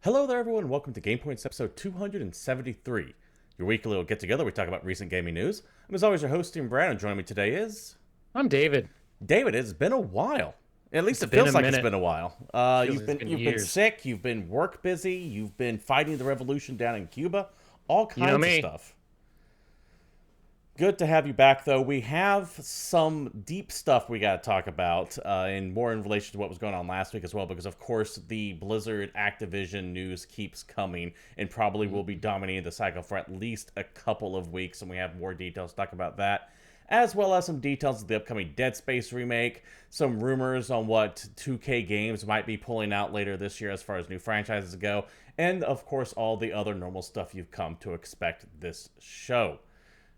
Hello there, everyone. Welcome to GamePoints episode 273, your weekly little get-together. We talk about recent gaming news. I'm, as always, your host, Team Brad, and joining me today is... I'm David. David, it's been a while. At least It's it been a feels like it's minute. been a while. Feels You've like it's been been you've been years. sick, you've been work busy, you've been fighting the revolution down in Cuba, all You know kinds of me. stuff. Good to have you back, though. We have some deep stuff we got to talk about, and more in relation to what was going on last week as well, because, of course, the Blizzard Activision news keeps coming and probably will be dominating the cycle for at least a couple of weeks, and we have more details to talk about that, as well as some details of the upcoming Dead Space remake, some rumors on what 2K Games might be pulling out later this year as far as new franchises go, and, of course, all the other normal stuff you've come to expect this show.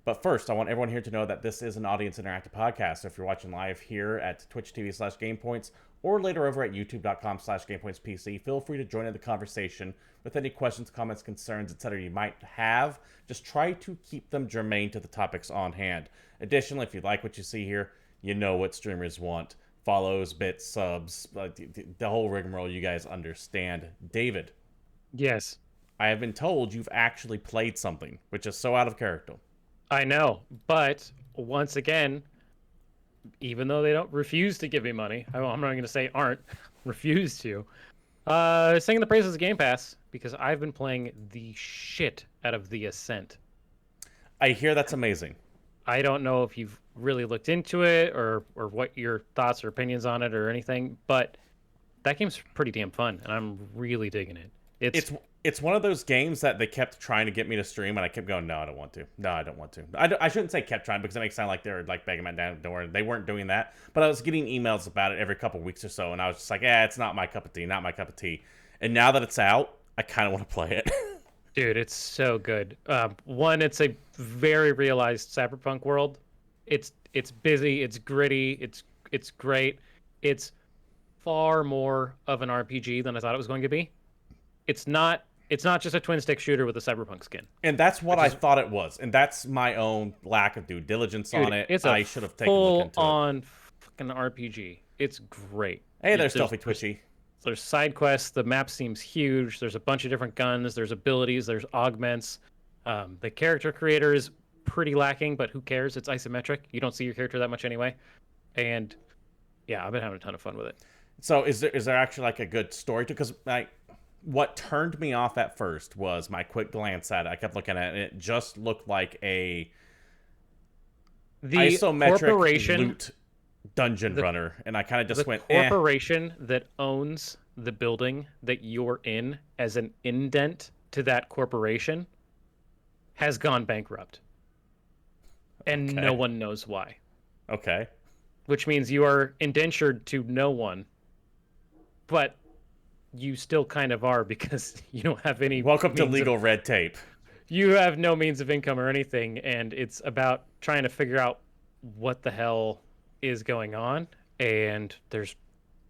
But first, I want everyone here to know that this is an audience interactive podcast. So if you're watching live here at Twitch TV/GamePoints or later over at YouTube.com/GamePointsPC, feel free to join in the conversation with any questions, comments, concerns, etc. you might have. Just try to keep them germane to the topics on hand. Additionally, if you like what you see here, you know what streamers want. Follows, bits, subs, the whole rigmarole you guys understand. David, Yes, I have been told you've actually played something, which is so out of character. I know. But once again, even though they don't refuse to give me money, I'm not going to say aren't, refuse to. Singing the praises of Game Pass because I've been playing the shit out of The Ascent. I hear that's amazing. I don't know if you've really looked into it or what your thoughts or opinions on it or anything, but that game's pretty damn fun, and I'm really digging it. It's one of those games that they kept trying to get me to stream, and I kept going, no, I don't want to. No, I don't want to. I shouldn't say kept trying because it makes it sound like they were like begging my down door. They weren't doing that, but I was getting emails about it every couple weeks or so, and I was just like, it's not my cup of tea, not my cup of tea. And now that it's out, I kind of want to play it. Dude, it's so good. One, it's a very realized cyberpunk world. It's busy, it's gritty, it's great. It's far more of an RPG than I thought it was going to be. It's not just a twin stick shooter with a cyberpunk skin. And that's what Which I is, thought it was, and that's my own lack of due diligence on dude, it. it's a I should have taken a look full into it. on fucking RPG. It's great. Hey, there's There's Stealthy Twitchy. there's side quests. The map seems huge. There's a bunch of different guns. There's abilities. There's augments. The character creator is pretty lacking, but who cares? It's isometric. You don't see your character that much anyway. And yeah, I've been having a ton of fun with it. So is there actually like a good story to? Because what turned me off at first was my quick glance at it. I kept looking at it, and it just looked like a The isometric corporation, loot dungeon the, runner, and I kind of just the went, corporation that owns the building that you're in as an indent to that corporation has gone bankrupt. And no Okay. one knows why. Okay. Which means you are indentured to no one, but you still kind of are because you don't have any Welcome to means legal red tape. you have no means of income or anything, and it's about trying to figure out what the hell is going on. And there's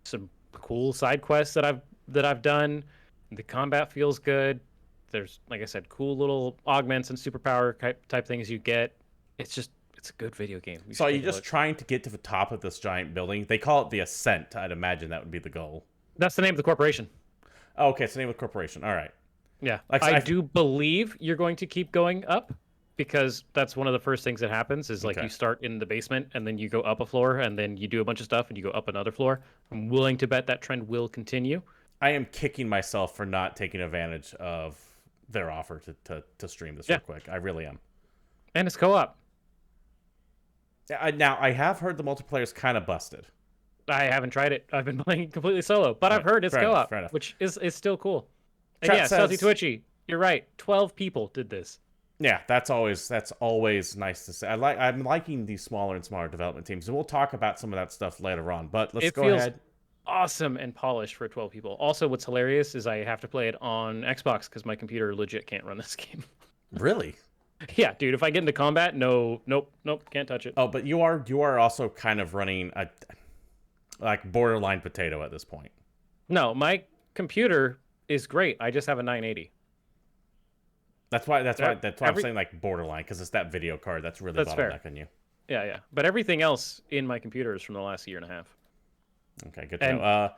some cool side quests that I've done. The combat feels good. There's, like I said, cool little augments and superpower type things you get. It's a good video game. So are should you take a just look. trying to get to the top of this giant building? They call it the Ascent. I'd imagine that would be the goal. That's the name of the corporation. Oh, okay, it's the name of the corporation. All right. Yeah, Like I do believe you're going to keep going up because that's one of the first things that happens is like Okay. you start in the basement and then you go up a floor and then you do a bunch of stuff and you go up another floor. I'm willing to bet that trend will continue. I am kicking myself for not taking advantage of their offer to stream this Yeah. real quick. I really am. And it's co-op. Now, I have heard the multiplayer is kind of busted. I haven't tried it. I've been playing completely solo, but I've Right. heard it's Fair enough, co-op, fair enough. which is still cool. And Chat yeah, Stealthy says- Twitchy, you're right. 12 people did this. Yeah, that's always nice to see. I'm liking these smaller and smaller development teams, and we'll talk about some of that stuff later on. But let's It go feels ahead. awesome and polished for 12 people. Also, what's hilarious is I have to play it on Xbox because my computer legit can't run this game. Really? Yeah, dude, if I get into combat, nope, can't touch it. Oh, but you are also kind of running a like borderline potato at this point. No, my computer is great. I just have a 980. That's why I'm Every- saying like borderline, because it's that video card that's really That's fair. bottlenecking you. Yeah. But everything else in my computer is from the last year and a half. Okay, good to And- know.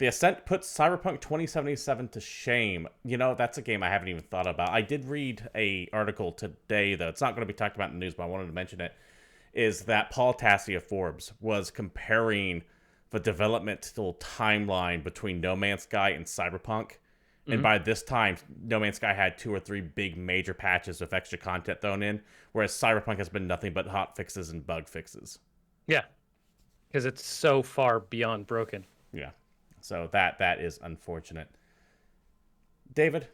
The Ascent puts Cyberpunk 2077 to shame. You know, that's a game I haven't even thought about. I did read a article today, though. It's not going to be talked about in the news, but I wanted to mention it. Is that Paul Tassi of Forbes was comparing the developmental timeline between No Man's Sky and Cyberpunk. And by this time, No Man's Sky had 2 or 3 big major patches with extra content thrown in, whereas Cyberpunk has been nothing but hot fixes and bug fixes. Yeah, because it's so far beyond broken. Yeah. So that is unfortunate. David,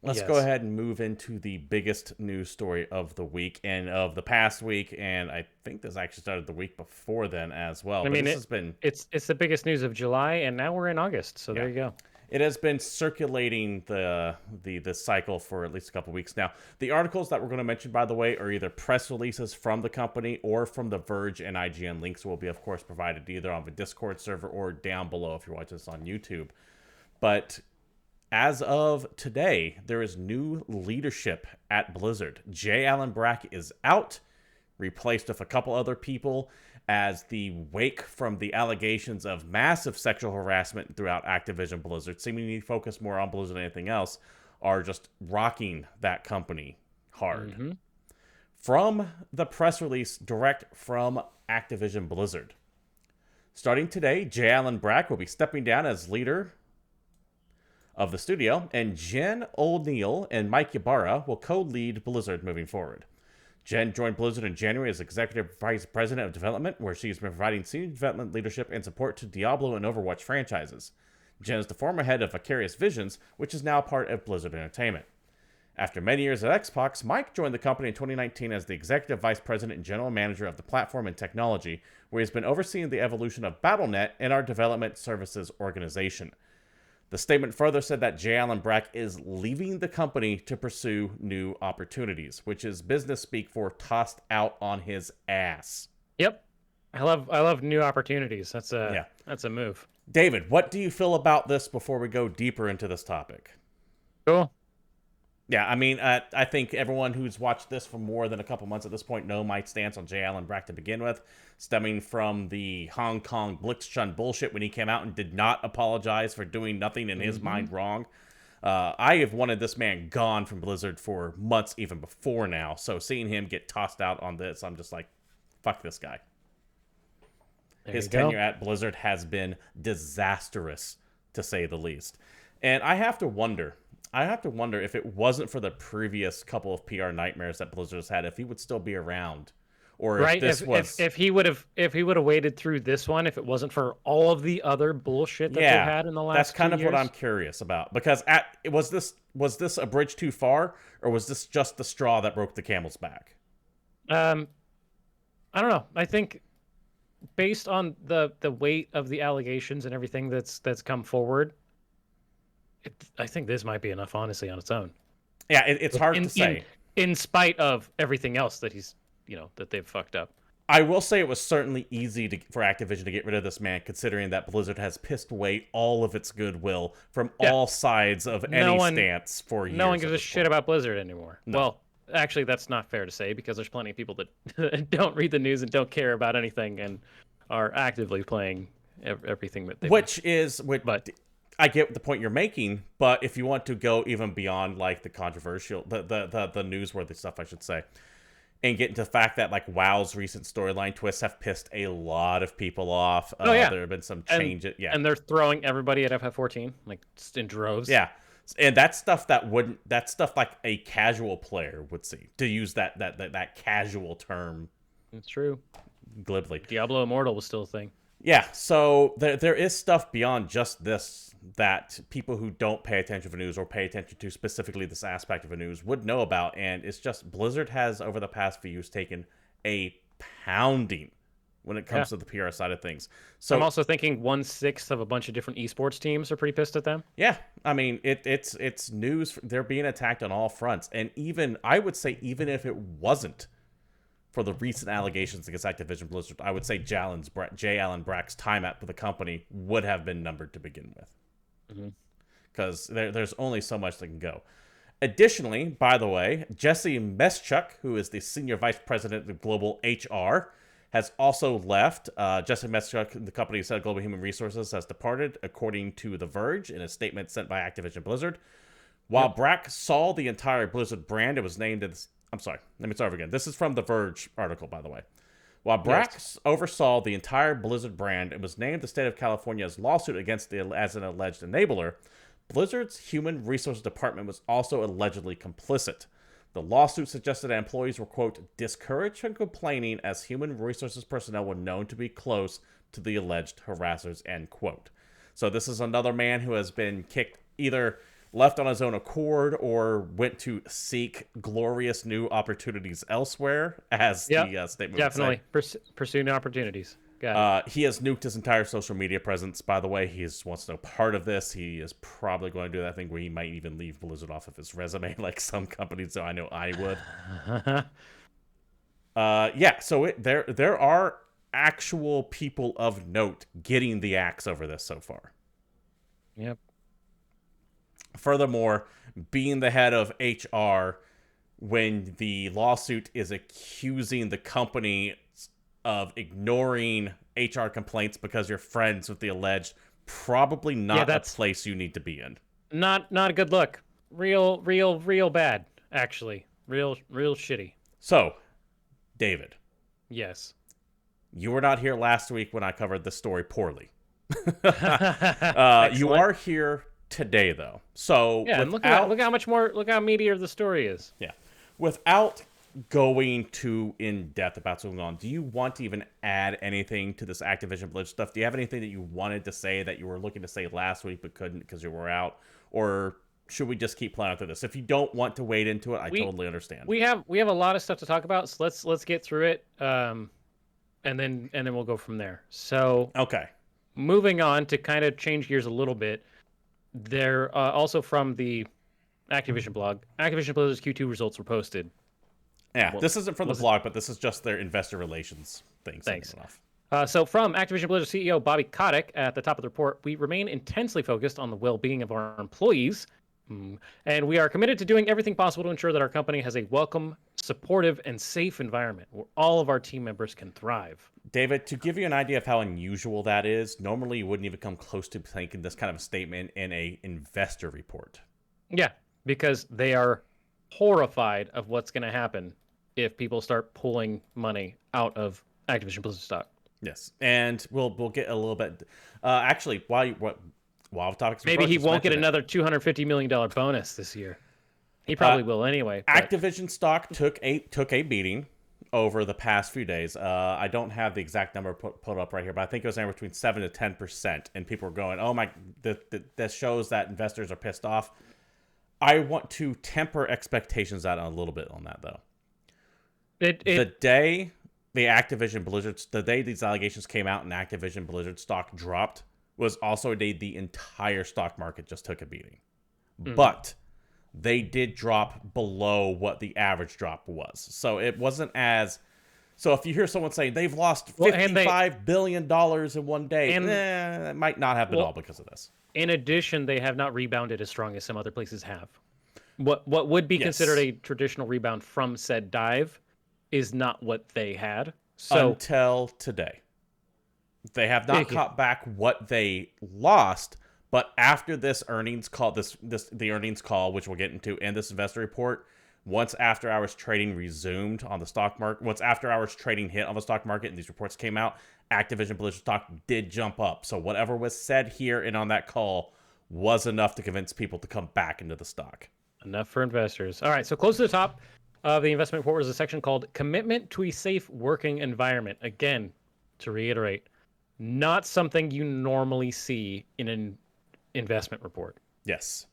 let's Yes. go ahead and move into the biggest news story of the week and of the past week, and I think this actually started the week before then as well. I mean, this has been it's the biggest news of July, and now we're in August, so there you go. it has been circulating the cycle for at least a couple weeks now. The articles that we're going to mention, by the way, are either press releases from the company or from The Verge and IGN. Links will be, of course, provided either on the Discord server or down below if you're watching this on YouTube. But as of today, there is new leadership at Blizzard. J. Allen Brack is out, replaced with a couple other people, as the wake from the allegations of massive sexual harassment throughout Activision Blizzard, seemingly focused more on Blizzard than anything else, are just rocking that company hard. From the press release direct from Activision Blizzard. Starting today, J. Allen Brack will be stepping down as leader of the studio, and Jen O'Neill and Mike Ybarra will co-lead Blizzard moving forward. Jen joined Blizzard in January as Executive Vice President of Development, where she's been providing senior development leadership and support to Diablo and Overwatch franchises. Jen is the former head of Vicarious Visions, which is now part of Blizzard Entertainment. After many years at Xbox, Mike joined the company in 2019 as the Executive Vice President and General Manager of the platform and technology, where he's been overseeing the evolution of BattleNet and our development services organization. The statement further said that J. Allen Brack is leaving the company to pursue new opportunities, which is business speak for tossed out on his ass. Yep, I love new opportunities. That's a move. David, what do you feel about this before we go deeper into this topic? Cool. Yeah, I mean, I think everyone who's watched this for more than a couple months at this point know my stance on J. Allen Brack to begin with, stemming from the Hong Kong Blitzchung bullshit when he came out and did not apologize for doing nothing in his mind wrong. I have wanted this man gone from Blizzard for months even before now, so seeing him get tossed out on this, I'm just like, fuck this guy. His tenure at Blizzard has been disastrous, to say the least. And I have to wonder if it wasn't for the previous couple of PR nightmares that Blizzard has had, if he would still be around, or right? if he would have waited through this one, if it wasn't for all of the other bullshit that they've had in the last. That's kind 2 of years. what I'm curious about, because was this a bridge too far, or was this just the straw that broke the camel's back? I don't know. I think based on the weight of the allegations and everything that's come forward, I think this might be enough, honestly, on its own. Yeah, it's hard to say. In spite of everything else that that they've fucked up. I will say it was certainly easy for Activision to get rid of this man, considering that Blizzard has pissed away all of its goodwill from all sides of any stance for years. No one gives a shit about Blizzard anymore. No. Well, actually, that's not fair to say, because there's plenty of people that don't read the news and don't care about anything and are actively playing everything that they But I get the point you're making, but if you want to go even beyond like the controversial, the newsworthy stuff, I should say, and get into the fact that like WoW's recent storyline twists have pissed a lot of people off. There have been some changes. And they're throwing everybody at FF14 like just in droves. Yeah. And that's stuff that's stuff like a casual player would see, to use that casual term. It's true. Glibly. Diablo Immortal was still a thing. Yeah, so there is stuff beyond just this that people who don't pay attention to news or pay attention to specifically this aspect of the news would know about, and it's just Blizzard has, over the past few years, taken a pounding when it comes to the PR side of things. So I'm also thinking 1/6 of a bunch of different esports teams are pretty pissed at them. Yeah, I mean, it's news. They're being attacked on all fronts, and I would say even if it wasn't for the recent allegations against Activision Blizzard, I would say J. Allen Brack's time at the company would have been numbered to begin with. Because there's only so much that can go. Additionally, by the way, Jesse Meschuk, who is the Senior Vice President of Global HR, has also left. Jesse Metzger, the company said Global Human Resources, has departed, according to The Verge, in a statement sent by Activision Blizzard. While Brack saw the entire Blizzard brand, it was named as... I'm sorry, let me start over again. This is from The Verge article, by the way. While Brack oversaw the entire Blizzard brand and was named the state of California's lawsuit against as an alleged enabler, Blizzard's Human Resources Department was also allegedly complicit. The lawsuit suggested that employees were, quote, discouraged from complaining as human resources personnel were known to be close to the alleged harassers, end quote. So this is another man who has been kicked, either left on his own accord or went to seek glorious new opportunities elsewhere, as the statement definitely would say. Pursue new opportunities. He has nuked his entire social media presence, by the way. He wants no part of this. He is probably going to do that thing where he might even leave Blizzard off of his resume, like some companies, so I know I would. So there are actual people of note getting the axe over this so far. Yep. Furthermore, being the head of HR when the lawsuit is accusing the company of ignoring HR complaints because you're friends with the alleged, probably not a place you need to be in. Not a good look. Real bad, actually. Real shitty. So, David. Yes. You were not here last week when I covered this story poorly. You are here today, though. So yeah, and look how meatier the story is. Yeah. Without going too in depth about what's going on, do you want to even add anything to this Activision Blizzard stuff? Do you have anything that you wanted to say that you were looking to say last week but couldn't because you were out? Or should we just keep plowing through this? If you don't want to wade into it, I totally understand. We have a lot of stuff to talk about, so let's get through it, and then we'll go from there. So okay, moving on to kind of change gears a little bit. There also from the Activision blog, Activision Blizzard's Q2 results were posted. Yeah, this isn't from the blog, but this is just their investor relations thing. Thanks. So from Activision Blizzard CEO Bobby Kotick at the top of the report, we remain intensely focused on the well-being of our employees, and we are committed to doing everything possible to ensure that our company has a welcome, supportive, and safe environment where all of our team members can thrive. David, to give you an idea of how unusual that is, normally you wouldn't even come close to making this kind of a statement in a investor report. Yeah, because they are horrified of what's going to happen if people start pulling money out of Activision Blizzard stock. Yes, and we'll get a little bit. Actually, while topics, maybe he won't get another $250 million bonus this year. He probably will anyway. But Activision stock took a beating over the past few days. I don't have the exact number put up right here, but I think it was anywhere between 7 to 10%, and people were going, "Oh my, that shows that investors are pissed off." I want to temper expectations out a little bit on that, though. The day these allegations came out and Activision Blizzard stock dropped was also a day the entire stock market just took a beating. But they did drop below what the average drop was. So it wasn't as... So if you hear someone saying they've lost $55 billion in one day, it might not have been all because of this. In addition, they have not rebounded as strong as some other places have. What would be considered a traditional rebound from said dive is not what they had. So until today. They have not caught back what they lost, but after this earnings call, the earnings call, which we'll get into, and this investor report, once after hours trading resumed on the stock market, once after hours trading hit on the stock market and these reports came out, Activision Blizzard stock did jump up. So whatever was said here and on that call was enough to convince people to come back into the stock. Enough for investors. All right, so close to the top of the investment report was a section called Commitment to a Safe Working Environment. Again, to reiterate, not something you normally see in an investment report. Yes.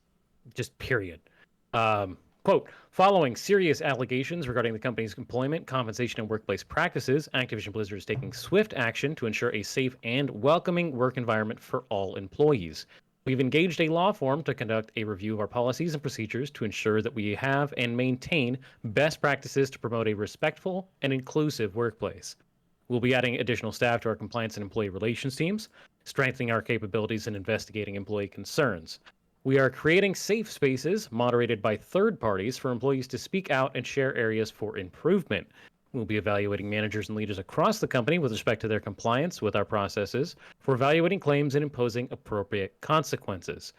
Just period. Quote, following serious allegations regarding the company's employment, compensation, and workplace practices, Activision Blizzard is taking swift action to ensure a safe and welcoming work environment for all employees. We've engaged a law firm to conduct a review of our policies and procedures to ensure that we have and maintain best practices to promote a respectful and inclusive workplace. We'll be adding additional staff to our compliance and employee relations teams, strengthening our capabilities in investigating employee concerns. We are creating safe spaces moderated by third parties for employees to speak out and share areas for improvement. We'll be evaluating managers and leaders across the company with respect to their compliance with our processes for evaluating claims and imposing appropriate consequences.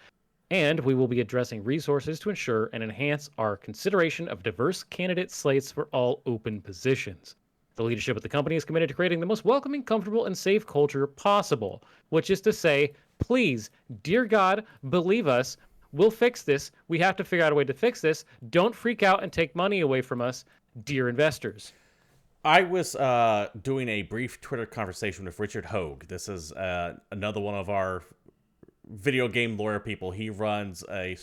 And we will be addressing resources to ensure and enhance our consideration of diverse candidate slates for all open positions. The leadership of the company is committed to creating the most welcoming, comfortable, and safe culture possible, which is to say, please, dear God, believe us. We'll fix this. We have to figure out a way to fix this. Don't freak out and take money away from us, dear investors. I was doing a brief Twitter conversation with Richard Hogue. This is another one of our video game lawyer people. He runs a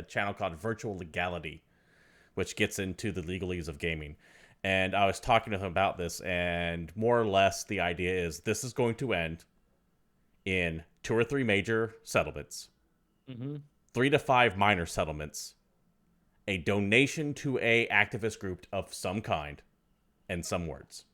channel called Virtual Legality, which gets into the legalese of gaming. And I was talking to him about this, and more or less the idea is this is going to end in 2 or 3 major settlements, 3 to 5 minor settlements, a donation to a activist group of some kind, and some words.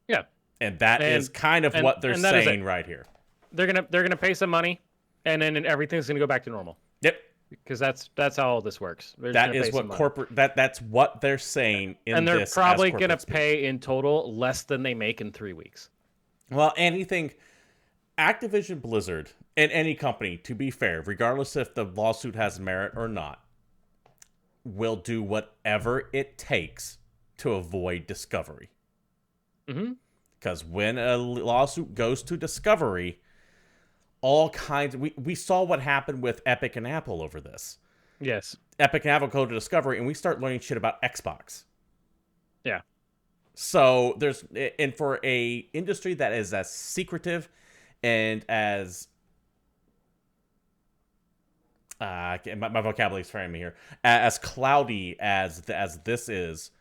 Yeah. And that is kind of what they're saying right here. They're gonna pay some money, and then everything's gonna go back to normal. Yep. Because that's how all this works. That is what corporate that's what they're saying in this. And they're probably gonna pay in total less than they make in 3 weeks. Well, anything Activision Blizzard and any company, to be fair, regardless if the lawsuit has merit or not, will do whatever it takes to avoid discovery. Because when a lawsuit goes to discovery, all kinds we saw what happened with Epic and Apple over this. Yes. Epic and Apple go to discovery, and we start learning shit about Xbox. Yeah. So and for a industry that is as secretive and as my vocabulary is failing me here, as cloudy as this is,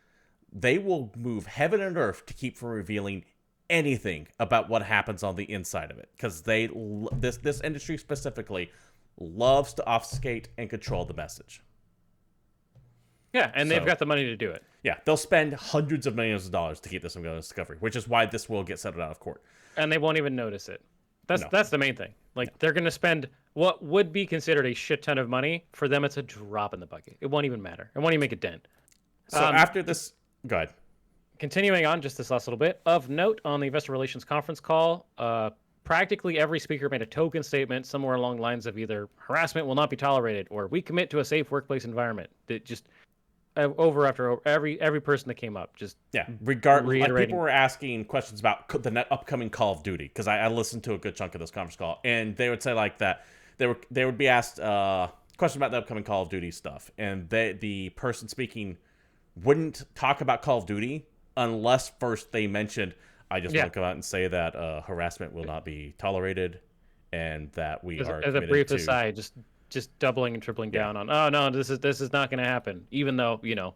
they will move heaven and earth to keep from revealing anything about what happens on the inside of it, because this industry specifically loves to obfuscate and control the message. Yeah, and they've got the money to do it. Yeah, they'll spend hundreds of millions of dollars to keep this from going to discovery, which is why this will get settled out of court. And they won't even notice it. That's the main thing. Like, they're going to spend what would be considered a shit ton of money. For them, it's a drop in the bucket. It won't even matter. It won't even make a dent. So after this, go ahead. Continuing on just this last little bit, of note on the investor relations conference call, practically every speaker made a token statement somewhere along the lines of either harassment will not be tolerated or we commit to a safe workplace environment. That just over every person that came up, just regardless, like people were asking questions about the upcoming Call of Duty, because I listened to a good chunk of this conference call, and they would say like that they would be asked questions about the upcoming Call of Duty stuff, and the person speaking wouldn't talk about Call of Duty unless first they mentioned, I just want to come out and say that harassment will not be tolerated, and that we are as a brief aside, just doubling and tripling down on, oh no, this is not going to happen, even though, you know,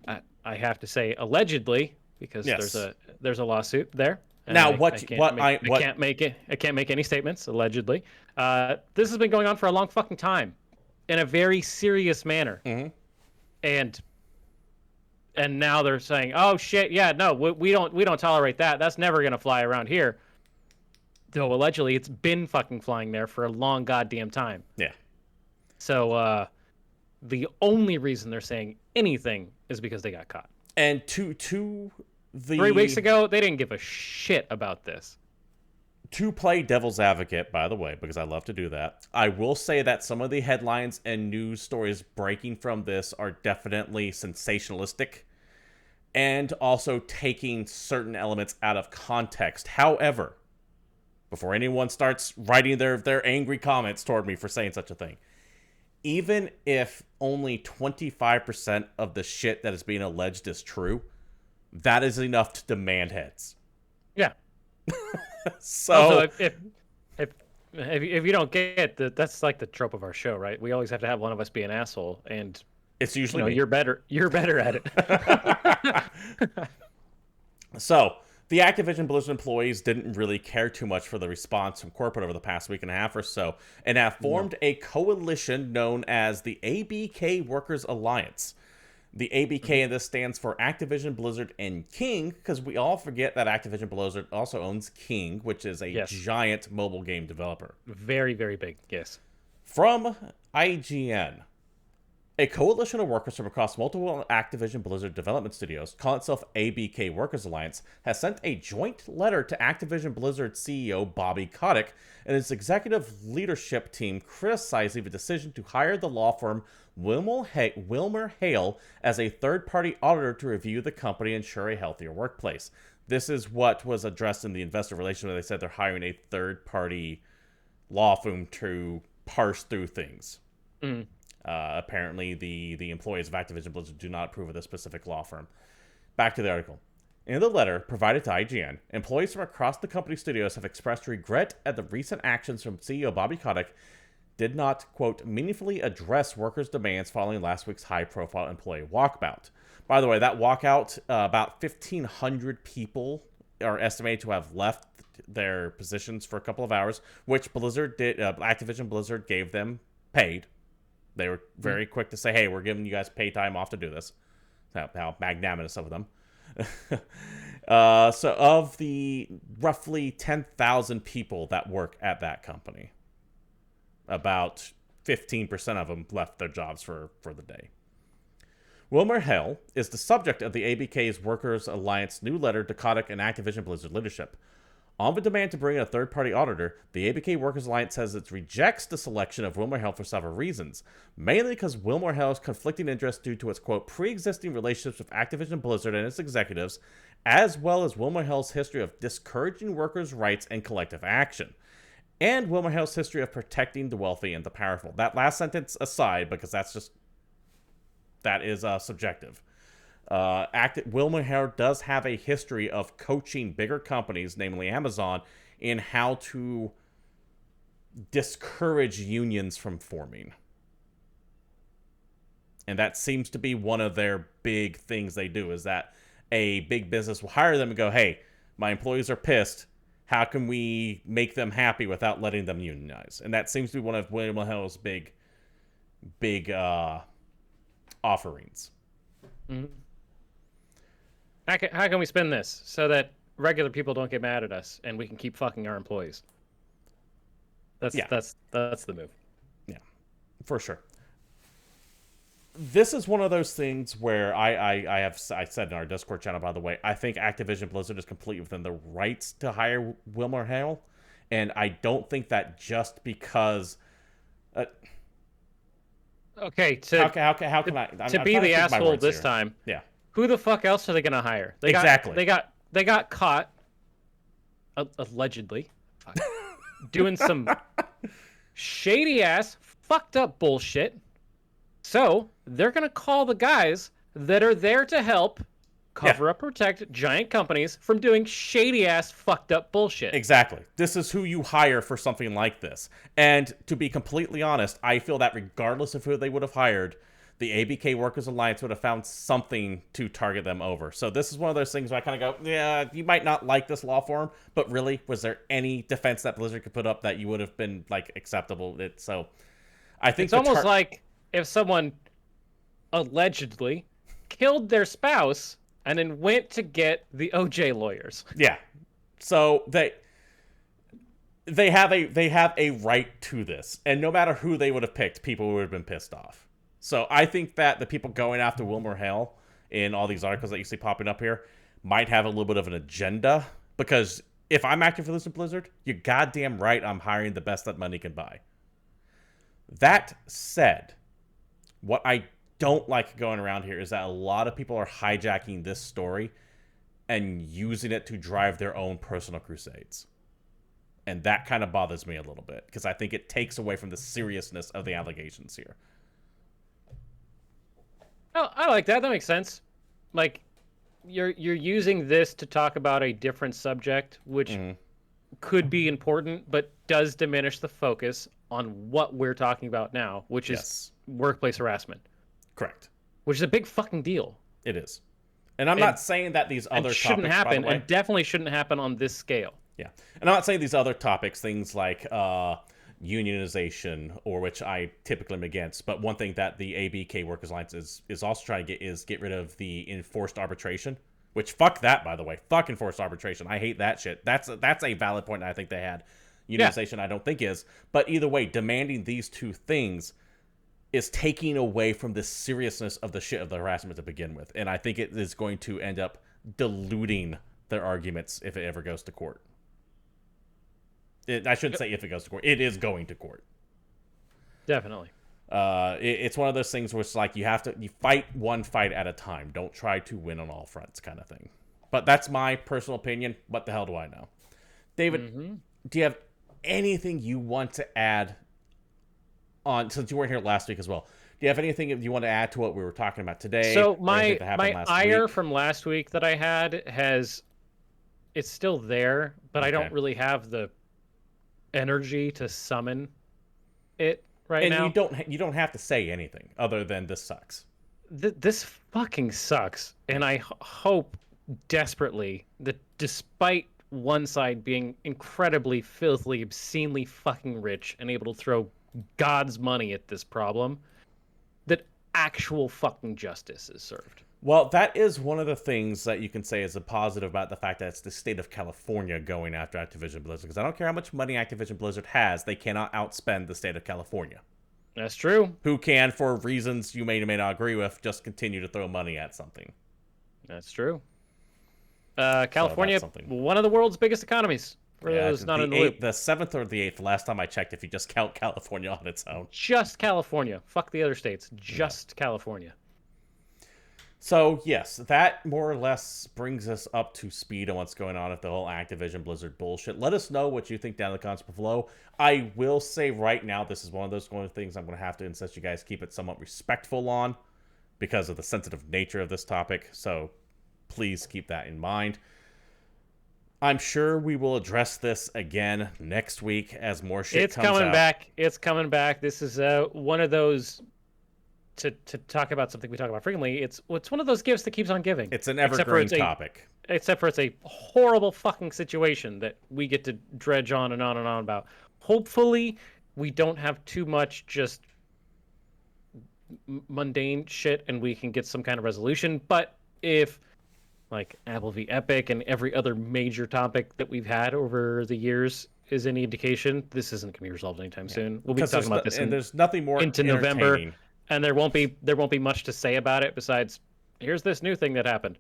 I have to say allegedly, because there's a lawsuit there. Now I can't make any statements allegedly. This has been going on for a long fucking time in a very serious manner. And now they're saying, oh shit, yeah, no, we don't tolerate that. That's never going to fly around here. Though allegedly it's been fucking flying there for a long goddamn time. Yeah. So the only reason they're saying anything is because they got caught. And to 3 weeks ago, they didn't give a shit about this. To play devil's advocate, by the way, because I love to do that, I will say that some of the headlines and news stories breaking from this are definitely sensationalistic and also taking certain elements out of context. However, before anyone starts writing their angry comments toward me for saying such a thing, even if only 25% of the shit that is being alleged is true, that is enough to demand heads. Yeah. So also, if you don't get that, that's like the trope of our show, right? We always have to have one of us be an asshole, and it's usually me. You're better at it. So the Activision Blizzard employees didn't really care too much for the response from corporate over the past week and a half or so, and have formed a coalition known as the ABK Workers Alliance. The ABK in this stands for Activision Blizzard and King, because we all forget that Activision Blizzard also owns King, which is a giant mobile game developer. Very, very big, yes. From IGN, A coalition of workers from across multiple Activision Blizzard development studios, calling itself ABK Workers Alliance, has sent a joint letter to Activision Blizzard CEO Bobby Kotick and his executive leadership team criticizing the decision to hire the law firm Wilmer Hale as a third-party auditor to review the company and ensure a healthier workplace. This is what was addressed in the investor relations where they said they're hiring a third-party law firm to parse through things. Mm. Apparently, the employees of Activision Blizzard do not approve of this specific law firm. Back to the article. In the letter provided to IGN, employees from across the company studios have expressed regret at the recent actions from CEO Bobby Kotick did not, quote, meaningfully address workers' demands following last week's high-profile employee walkout. By the way, that walkout, about 1,500 people are estimated to have left their positions for a couple of hours, which Activision Blizzard gave them paid. They were very quick to say, hey, we're giving you guys pay time off to do this. How magnanimous of them. So of the roughly 10,000 people that work at that company, about 15% of them left their jobs for the day. Wilmer Hale is the subject of the ABK's Workers Alliance new letter to Kotick and Activision Blizzard leadership. On the demand to bring in a third-party auditor, the ABK Workers Alliance says it rejects the selection of Wilmer Hale for several reasons, mainly because Wilmer Hale's conflicting interests due to its, quote, pre-existing relationships with Activision Blizzard and its executives, as well as Wilmer Hale's history of discouraging workers' rights and collective action, and Wilmer Hale's history of protecting the wealthy and the powerful. That last sentence aside, because that is subjective. Wilmer Hale does have a history of coaching bigger companies, namely Amazon, in how to discourage unions from forming. And that seems to be one of their big things they do, is that a big business will hire them and go, hey, my employees are pissed. How can we make them happy without letting them unionize? And that seems to be one of Wilmer Hale's big offerings. Mm-hmm. How can we spin this so that regular people don't get mad at us and we can keep fucking our employees? That's the move. Yeah, for sure. This is one of those things where I said in our Discord channel, by the way, I think Activision Blizzard is completely within the rights to hire Wilmer Hale, and I don't think that just because. Okay, how can I to be the asshole this time? Yeah. Who the fuck else are they gonna hire? They got caught allegedly doing some shady ass fucked up bullshit. So they're gonna call the guys that are there to help cover up, protect giant companies from doing shady ass fucked up bullshit. Exactly. This is who you hire for something like this. And to be completely honest, I feel that regardless of who they would have hired, the ABK Workers Alliance would have found something to target them over. So this is one of those things where I kind of go, yeah, you might not like this law form, but really, was there any defense that Blizzard could put up that you would have been like acceptable? So I think it's almost like if someone allegedly killed their spouse and then went to get the OJ lawyers. Yeah. So they have a right to this, and no matter who they would have picked, people would have been pissed off. So I think that the people going after Wilmer Hale in all these articles that you see popping up here might have a little bit of an agenda, because if I'm acting for this in Blizzard, you're goddamn right I'm hiring the best that money can buy. That said, what I don't like going around here is that a lot of people are hijacking this story and using it to drive their own personal crusades. And that kind of bothers me a little bit, because I think it takes away from the seriousness of the allegations here. Oh, I like that. That makes sense. Like, you're using this to talk about a different subject, which could be important, but does diminish the focus on what we're talking about now, which is workplace harassment. Correct. Which is a big fucking deal. It is. And I'm not saying that these other topics shouldn't happen, and definitely shouldn't happen on this scale. Yeah. And I'm not saying these other topics, things like unionization, or which I typically am against, but one thing that the ABK Workers Alliance is also trying to get is get rid of the enforced arbitration, which fuck that, by the way. Fuck enforced arbitration. I hate that shit. That's a valid point I think they had. Unionization I don't think is. But either way, demanding these two things is taking away from the seriousness of the shit of the harassment to begin with. And I think it is going to end up diluting their arguments if it ever goes to court. I shouldn't say if it goes to court. It is going to court. Definitely. It's one of those things where it's like you fight one fight at a time. Don't try to win on all fronts, kind of thing. But that's my personal opinion. What the hell do I know? David, do you have anything you want to add on, since you weren't here last week as well? Do you have anything you want to add to what we were talking about today? So my ire from last week that I had it's still there, but I don't really have the energy to summon it now. And you don't have to say anything other than this sucks. This fucking sucks, and I hope desperately that despite one side being incredibly, filthily, obscenely fucking rich and able to throw God's money at this problem, that actual fucking justice is served. Well, that is one of the things that you can say is a positive about the fact that it's the state of California going after Activision Blizzard. Because I don't care how much money Activision Blizzard has, they cannot outspend the state of California. That's true. Who can, for reasons you may or may not agree with, just continue to throw money at something. That's true. California, one of the world's biggest economies. Not in the loop. The 7th or the 8th, last time I checked, if you just count California on its own. Just California. Fuck the other states. Just California. So, yes, that more or less brings us up to speed on what's going on with the whole Activision Blizzard bullshit. Let us know what you think down in the comments below. I will say right now, this is one of those things I'm going to have to insist you guys keep it somewhat respectful on because of the sensitive nature of this topic. So, please keep that in mind. I'm sure we will address this again next week as more shit comes out. It's coming back. It's coming back. This is one of those... To talk about something we talk about frequently, it's one of those gifts that keeps on giving. It's an evergreen topic. Except for it's a horrible fucking situation that we get to dredge on and on and on about. Hopefully, we don't have too much just mundane shit and we can get some kind of resolution. But if, like, Apple v. Epic and every other major topic that we've had over the years is any indication, this isn't going to be resolved anytime soon. We'll be talking about this there's nothing more into November. And there won't be much to say about it besides, here's this new thing that happened.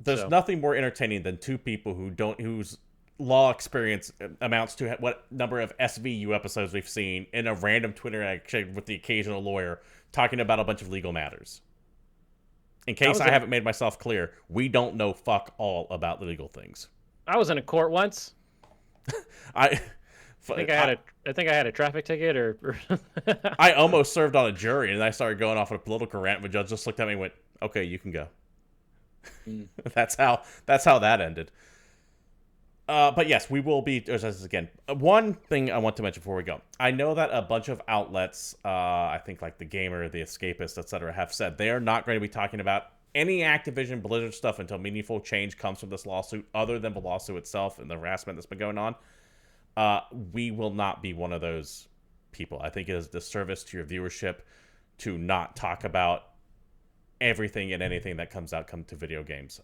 There's nothing more entertaining than two people whose law experience amounts to what number of SVU episodes we've seen in a random Twitter action with the occasional lawyer talking about a bunch of legal matters. In case I haven't made myself clear, we don't know fuck all about the legal things. I was in a court once. I think I had a traffic ticket or I almost served on a jury and I started going off on a political rant, but the judge just looked at me and went, "Okay, you can go." That's how that ended. But yes, we will be again. One thing I want to mention before we go. I know that a bunch of outlets, I think like The Gamer, The Escapist, etc., have said they are not going to be talking about any Activision Blizzard stuff until meaningful change comes from this lawsuit, other than the lawsuit itself and the harassment that's been going on. We will not be one of those people. I think it is a disservice to your viewership to not talk about everything and anything that come to video games.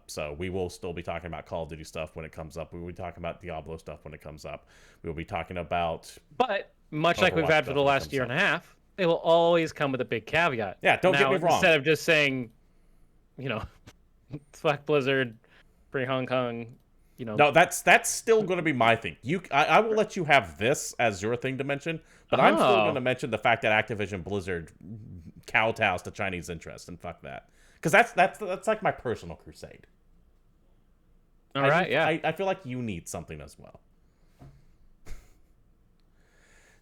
So we will still be talking about Call of Duty stuff when it comes up. We will be talking about Diablo stuff when it comes up. We will be talking about... But much like we've had for the last year and a half, it will always come with a big caveat. Yeah, don't get me wrong. Instead of just saying, fuck Blizzard, free Hong Kong... No, that's still going to be my thing. I will let you have this as your thing to mention, but I'm still going to mention the fact that Activision Blizzard kowtows to Chinese interests, and fuck that, because that's like my personal crusade. All right, yeah. I feel like you need something as well,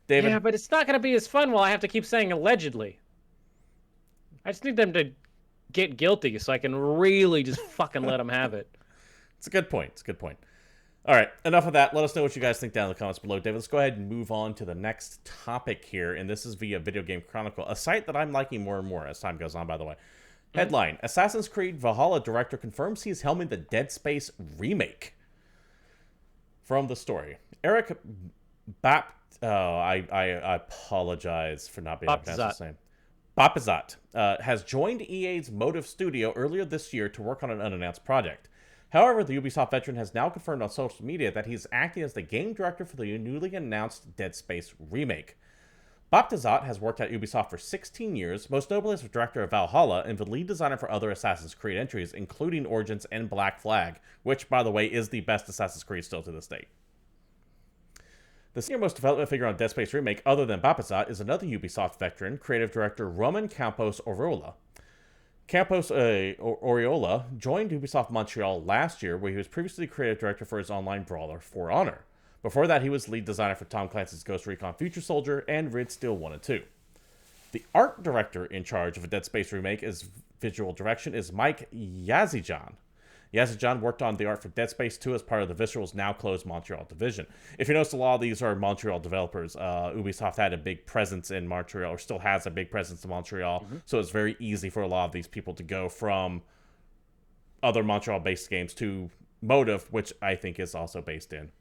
David. Yeah, but it's not going to be as fun while I have to keep saying allegedly. I just need them to get guilty so I can really just fucking let them have it. It's a good point. All right, enough of that. Let us know what you guys think down in the comments below. David, let's go ahead and move on to the next topic here, and this is via Video Game Chronicle, a site that I'm liking more and more as time goes on, by the way. Headline, Assassin's Creed Valhalla director confirms he's helming the Dead Space remake. From the story, Eric I apologize for not being able to pronounce his name. Bapizat has joined EA's Motive Studio earlier this year to work on an unannounced project. However, the Ubisoft veteran has now confirmed on social media that he's acting as the game director for the newly announced Dead Space remake. Baptizat has worked at Ubisoft for 16 years, most notably as the director of Valhalla and the lead designer for other Assassin's Creed entries, including Origins and Black Flag, which, by the way, is the best Assassin's Creed still to this date. The senior-most development figure on Dead Space Remake, other than Baptizat, is another Ubisoft veteran, creative director Roman Campos Oriola. Campos Oriola joined Ubisoft Montreal last year, where he was previously creative director for his online brawler, For Honor. Before that, he was lead designer for Tom Clancy's Ghost Recon Future Soldier and Rid Steel 1 and 2. The art director in charge of a Dead Space remake as visual direction is Mike Yazijan. Yazijan worked on the art for Dead Space 2 as part of the Visceral's now closed Montreal division. If you notice, a lot of these are Montreal developers. Ubisoft had a big presence in Montreal, or still has a big presence in Montreal, so it's very easy for a lot of these people to go from other Montreal-based games to Motive, which I think is also based in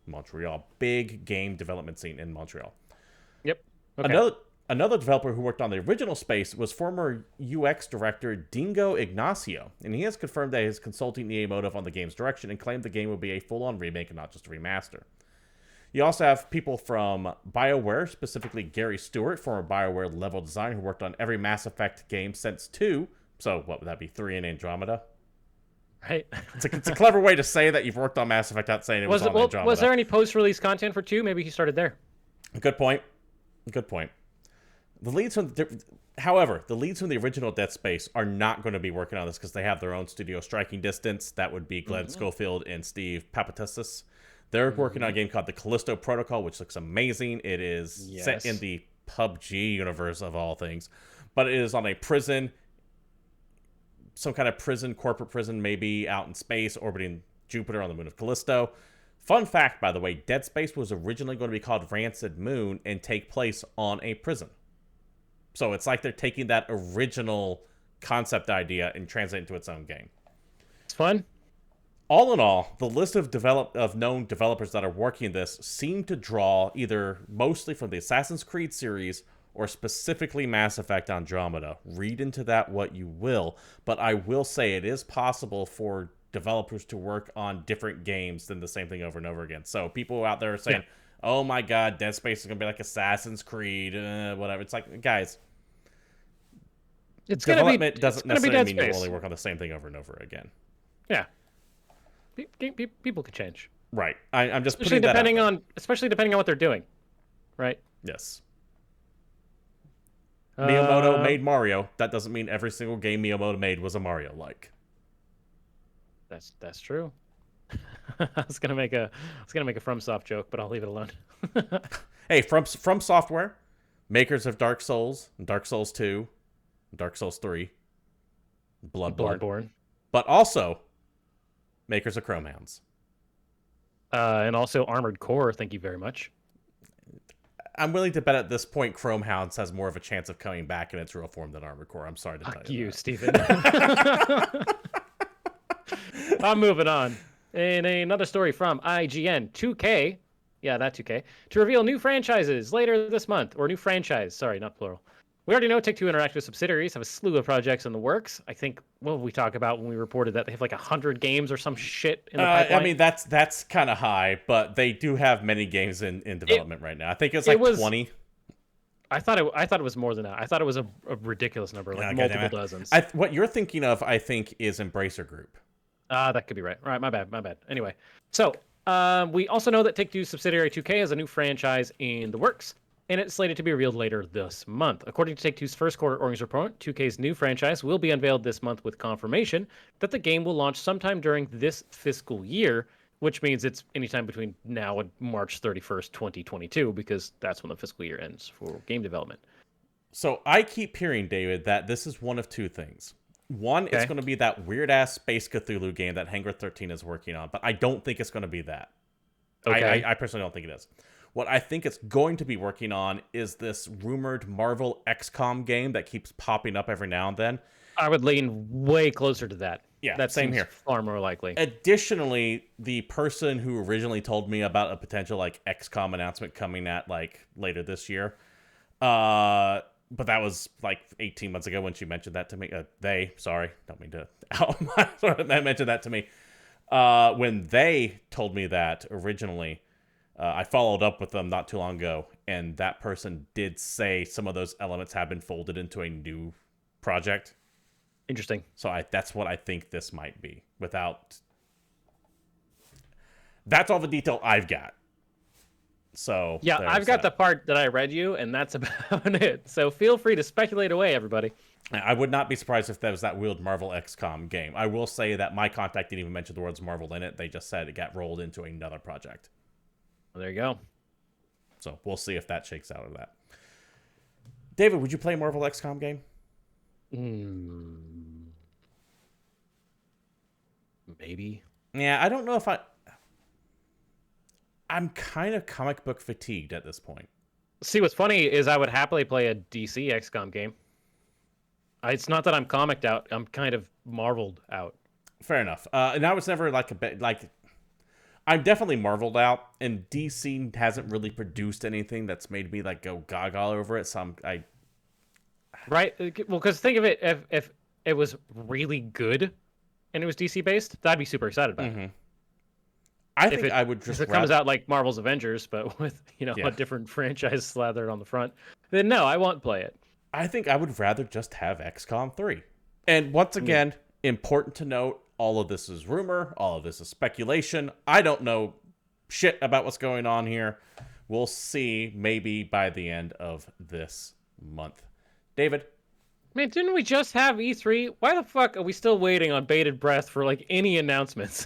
Montreal. Big game development scene in Montreal. Yep. Okay. Another developer who worked on the original Space was former UX director Dingo Ignacio, and he has confirmed that he is consulting EA Motive on the game's direction and claimed the game will be a full-on remake and not just a remaster. You also have people from BioWare, specifically Gary Stewart, former BioWare level designer who worked on every Mass Effect game since 2, so what would that be, 3 and Andromeda? Right. It's a clever way to say that you've worked on Mass Effect without saying it was on Andromeda. Was there any post-release content for 2? Maybe he started there. Good point. However, the leads from the original Dead Space are not going to be working on this because they have their own studio, Striking Distance. That would be Glenn Schofield and Steve Papatissis. They're working on a game called The Callisto Protocol, which looks amazing. It is set in the PUBG universe of all things, but it is on a prison, some kind of prison, corporate prison, maybe out in space, orbiting Jupiter on the moon of Callisto. Fun fact, by the way, Dead Space was originally going to be called Rancid Moon and take place on a prison. So it's like they're taking that original concept idea and translating it into its own game. It's fun. All in all, the list of known developers that are working this seem to draw either mostly from the Assassin's Creed series or specifically Mass Effect Andromeda. Read into that what you will, but I will say it is possible for developers to work on different games than the same thing over and over again. So people out there are saying, oh my god, Dead Space is going to be like Assassin's Creed, whatever. It's like, guys, development doesn't necessarily mean you only work on the same thing over and over again. Yeah. People can change. Right. I'm just especially depending on what they're doing. Right? Yes. Miyamoto made Mario. That doesn't mean every single game Miyamoto made was a Mario-like. That's true. I was gonna make a FromSoft joke, but I'll leave it alone. Hey, from Software, makers of Dark Souls, Dark Souls 2, Dark Souls 3, Bloodborne, but also makers of Chrome Hounds, and also Armored Core. Thank you very much. I'm willing to bet at this point Chrome Hounds has more of a chance of coming back in its real form than Armored Core. I'm sorry to tell you. Steven. I'm moving on. In another story from IGN, 2K, that 2K, to reveal new franchises later this month, or new franchise, sorry, not plural. We already know Take-Two Interactive subsidiaries have a slew of projects in the works. I think, what did we talk about when we reported that they have like 100 games or some shit in the pipeline? I mean, that's kind of high, but they do have many games in development right now. I think it's like 20. I thought it was more than that. I thought it was a ridiculous number, like multiple dozens. What you're thinking of, I think, is Embracer Group. That could be right. All right, my bad. Anyway, so we also know that Take-Two subsidiary 2K has a new franchise in the works, and it's slated to be revealed later this month. According to Take-Two's first quarter earnings report, 2K's new franchise will be unveiled this month with confirmation that the game will launch sometime during this fiscal year, which means it's anytime between now and March 31st, 2022, because that's when the fiscal year ends for game development. So I keep hearing, David, that this is one of two things. One, it's going to be that weird-ass Space Cthulhu game that Hangar 13 is working on, but I don't think it's going to be that. Okay. I personally don't think it is. What I think it's going to be working on is this rumored Marvel XCOM game that keeps popping up every now and then. I would lean way closer to that. Yeah, that same seems here. Far more likely. Additionally, the person who originally told me about a potential like XCOM announcement coming at like later this year, but that was like 18 months ago when she mentioned that to me. Don't mean to out my mentioned that to me. When they told me that originally, I followed up with them not too long ago, and that person did say some of those elements have been folded into a new project. Interesting. So that's what I think this might be. That's all the detail I've got. So yeah, I've got the part that I read you, and that's about it. So feel free to speculate away, everybody. I would not be surprised if that was that wheeled Marvel XCOM game. I will say that my contact didn't even mention the words Marvel in it. They just said it got rolled into another project. Well, there you go. So we'll see if that shakes out of that. David, would you play a Marvel XCOM game? Maybe. Yeah, I don't know if I'm kind of comic book fatigued at this point. See, what's funny is I would happily play a DC XCOM game. It's not that I'm comicked out. I'm kind of marveled out. Fair enough. And I was never like I'm definitely marveled out, and DC hasn't really produced anything that's made me like go gaga over it. So Right? Well, because think of it, if it was really good and it was DC based, I'd be super excited about it. I think I would just. If it comes out like Marvel's Avengers, but with a different franchise slathered on the front, then no, I won't play it. I think I would rather just have XCOM 3. And once again, important to note, all of this is rumor, all of this is speculation. I don't know shit about what's going on here. We'll see maybe by the end of this month. David? Man, didn't we just have E3? Why the fuck are we still waiting on bated breath for like any announcements?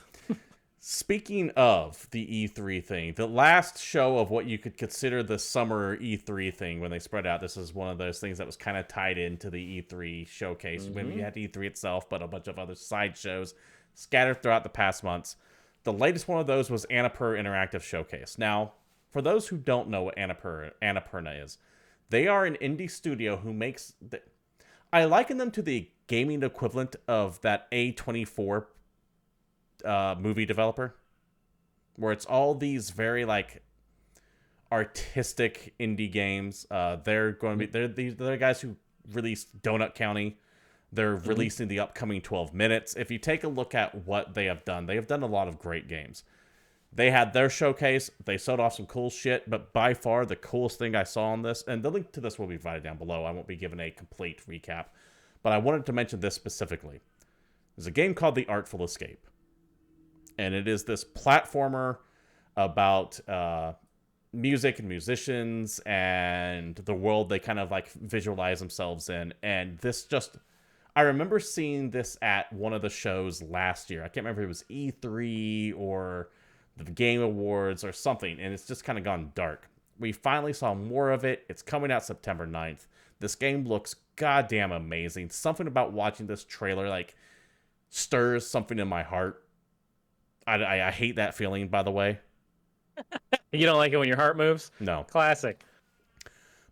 Speaking of the E3 thing, the last show of what you could consider the summer E3 thing when they spread out, this is one of those things that was kind of tied into the E3 showcase. When you had E3 itself, but a bunch of other side shows scattered throughout the past months. The latest one of those was Annapurna Interactive Showcase. Now, for those who don't know what Annapurna is, they are an indie studio who makes... I liken them to the gaming equivalent of that A24 movie developer, where it's all these very like artistic indie games. They're the guys who released Donut County. They're releasing the upcoming 12 Minutes. If you take a look at what they have done a lot of great games. They had their showcase. They showed off some cool shit, but by far the coolest thing I saw on this, and the link to this will be provided down below. I won't be giving a complete recap, but I wanted to mention this specifically. There's a game called The Artful Escape. And it is this platformer about music and musicians and the world they kind of like visualize themselves in. And this just... I remember seeing this at one of the shows last year. I can't remember if it was E3 or the Game Awards or something. And it's just kind of gone dark. We finally saw more of it. It's coming out September 9th. This game looks goddamn amazing. Something about watching this trailer like stirs something in my heart. I hate that feeling, by the way. You don't like it when your heart moves? No. Classic.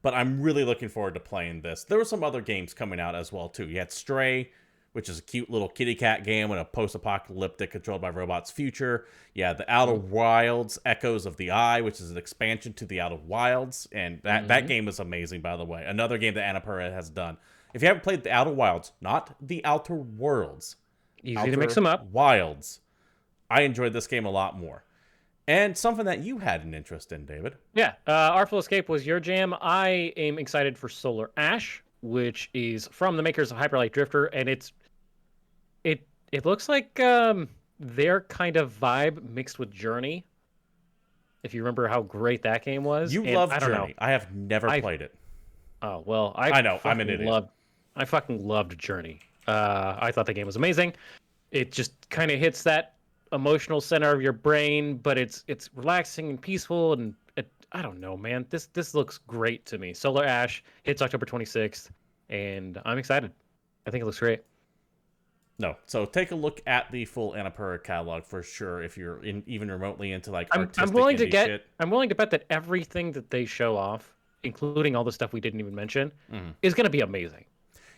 But I'm really looking forward to playing this. There were some other games coming out as well, too. You had Stray, which is a cute little kitty cat game in a post-apocalyptic controlled by robots future. You had the Outer Wilds, Echoes of the Eye, which is an expansion to the Outer Wilds. And that game is amazing, by the way. Another game that Annapurna has done. If you haven't played the Outer Wilds, not the Outer Worlds. Easy to mix them up. Wilds. I enjoyed this game a lot more. And something that you had an interest in, David. Yeah, Artful Escape was your jam. I am excited for Solar Ash, which is from the makers of Hyper Light Drifter, and it looks like their kind of vibe mixed with Journey. If you remember how great that game was. You love Journey. I have never played it. Oh, well, I know. I'm an idiot. I fucking loved Journey. I thought the game was amazing. It just kind of hits that emotional center of your brain, but it's relaxing and peaceful, and I don't know, man. This looks great to me. Solar Ash hits October 26th, and I'm excited. I think it looks great. No, so take a look at the full Annapurna catalog for sure. If you're even remotely into like artistic I'm willing to indie shit. I'm willing to bet that everything that they show off, including all the stuff we didn't even mention, is going to be amazing.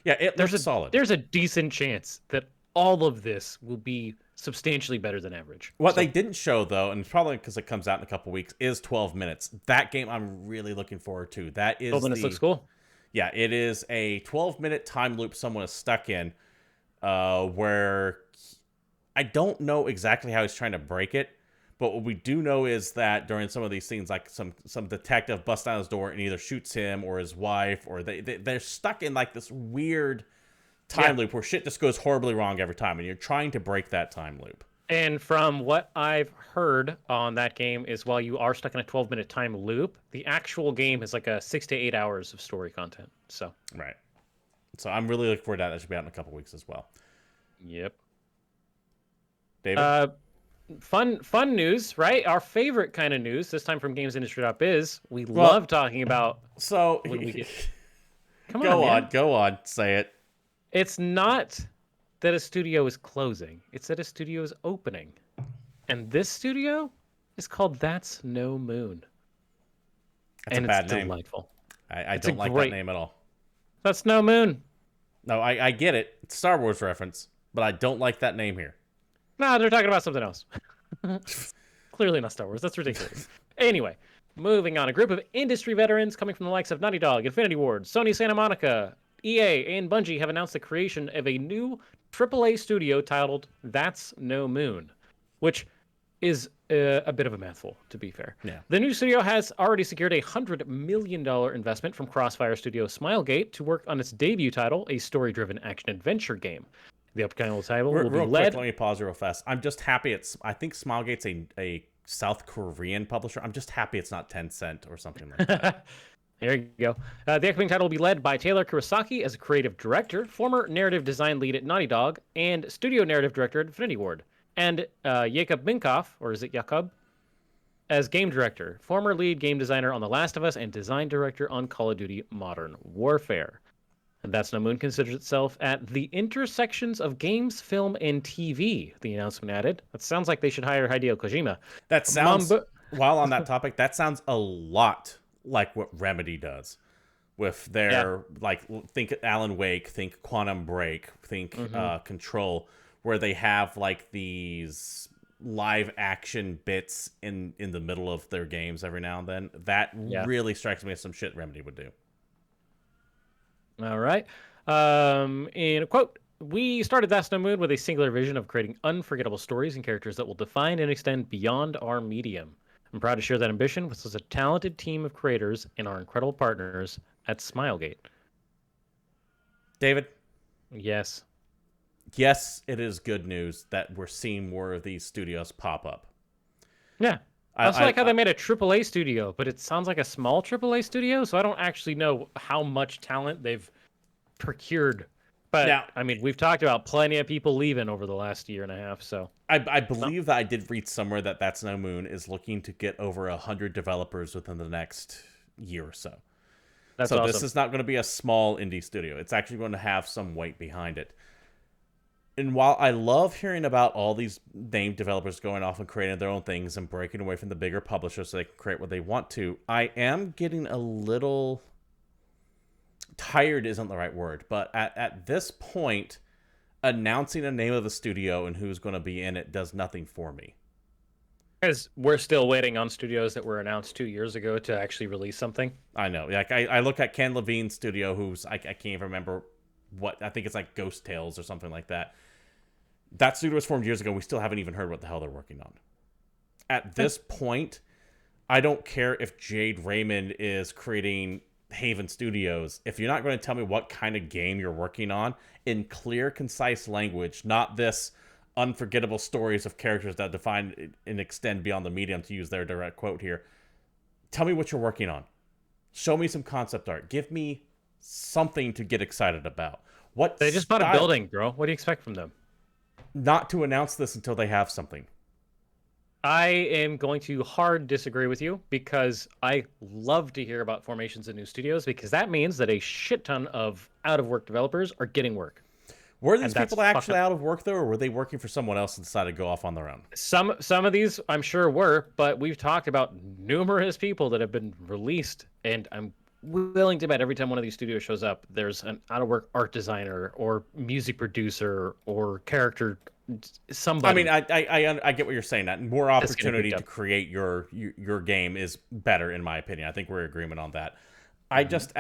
Yeah, there's solid. There's a decent chance that all of this will be substantially better than average. What they didn't show, though, and it's probably because it comes out in a couple weeks, is 12 Minutes. That game I'm really looking forward to. That is 12 Minutes looks cool. Yeah, it is a 12-minute time loop someone is stuck in where I don't know exactly how he's trying to break it, But what we do know is that during some of these scenes, like some detective busts down his door and either shoots him or his wife, or they're stuck in like this weird time loop where shit just goes horribly wrong every time, and you're trying to break that time loop. And from what I've heard on that game is while you are stuck in a 12-minute time loop, the actual game is like a 6 to 8 hours of story content. So right. So I'm really looking forward to that. That should be out in a couple weeks as well. Yep. David? Fun news, right? Our favorite kind of news, this time from GamesIndustry.biz. We love talking about... So... when we get... Go on. Say it. It's not that a studio is closing. It's that a studio is opening. And this studio is called That's No Moon. That's a bad name. Delightful. I don't like that name at all. That's No Moon. No, I get it. It's a Star Wars reference, but I don't like that name here. No, they're talking about something else. Clearly not Star Wars. That's ridiculous. Anyway, moving on. A group of industry veterans coming from the likes of Naughty Dog, Infinity Ward, Sony Santa Monica, EA, and Bungie have announced the creation of a new AAA studio titled That's No Moon, which is a bit of a mouthful, to be fair. Yeah. The new studio has already secured a $100 million investment from Crossfire Studio Smilegate to work on its debut title, a story-driven action-adventure game. The upcoming title will be led... Quick, let me pause real fast. I'm just happy I think Smilegate's a South Korean publisher. I'm just happy it's not Tencent or something like that. There you go. The upcoming title will be led by Taylor Kurosaki as a creative director, former narrative design lead at Naughty Dog, and studio narrative director at Infinity Ward. And Jakob Minkoff, or is it Jakob, as game director, former lead game designer on The Last of Us and design director on Call of Duty Modern Warfare. And That's No Moon considers itself at the intersections of games, film, and TV, the announcement added. That sounds like they should hire Hideo Kojima. That sounds, while on that topic, that sounds a lot like what Remedy does with their, like, think Alan Wake, think Quantum Break, think Control, where they have, like, these live action bits in the middle of their games every now and then. That really strikes me as some shit Remedy would do. All right. In a quote, we started That's No Moon with a singular vision of creating unforgettable stories and characters that will define and extend beyond our medium. I'm proud to share that ambition with such a talented team of creators and our incredible partners at Smilegate. David? Yes. Yes, it is good news that we're seeing more of these studios pop up. Yeah. I also like how they made a AAA studio, but it sounds like a small AAA studio, so I don't actually know how much talent they've procured. But, now, I mean, we've talked about plenty of people leaving over the last year and a half, so... I believe that I did read somewhere that That's No Moon is looking to get over 100 developers within the next year or so. That's so awesome. This is not going to be a small indie studio. It's actually going to have some weight behind it. And while I love hearing about all these named developers going off and creating their own things and breaking away from the bigger publishers so they can create what they want to, I am getting a little... tired isn't the right word, but at this point, announcing the name of the studio and who's going to be in it does nothing for me. Because we're still waiting on studios that were announced 2 years ago to actually release something. I know. Like I look at Ken Levine's studio, who's I can't even remember what, I think it's like Ghost Tales or something like that. That studio was formed years ago. We still haven't even heard what the hell they're working on. At this point, I don't care if Jade Raymond is creating Haven Studios. If you're not going to tell me what kind of game you're working on in clear, concise language, not this unforgettable stories of characters that define and extend beyond the medium, to use their direct quote here, tell me what you're working on. Show me some concept art. Give me something to get excited about. What they just bought a building, bro. What do you expect from them? Not to announce this until they have something. I am going to hard disagree with you because I love to hear about formations of new studios because that means that a shit ton of out-of-work developers are getting work. Were these people actually out of work, though, or were they working for someone else and decided to go off on their own? Some of these, I'm sure, were, but we've talked about numerous people that have been released, and I'm willing to bet every time one of these studios shows up, there's an out-of-work art designer or music producer or character somebody. I mean, I get what you're saying. That more opportunity to create your game is better, in my opinion. I think we're in agreement on that. I just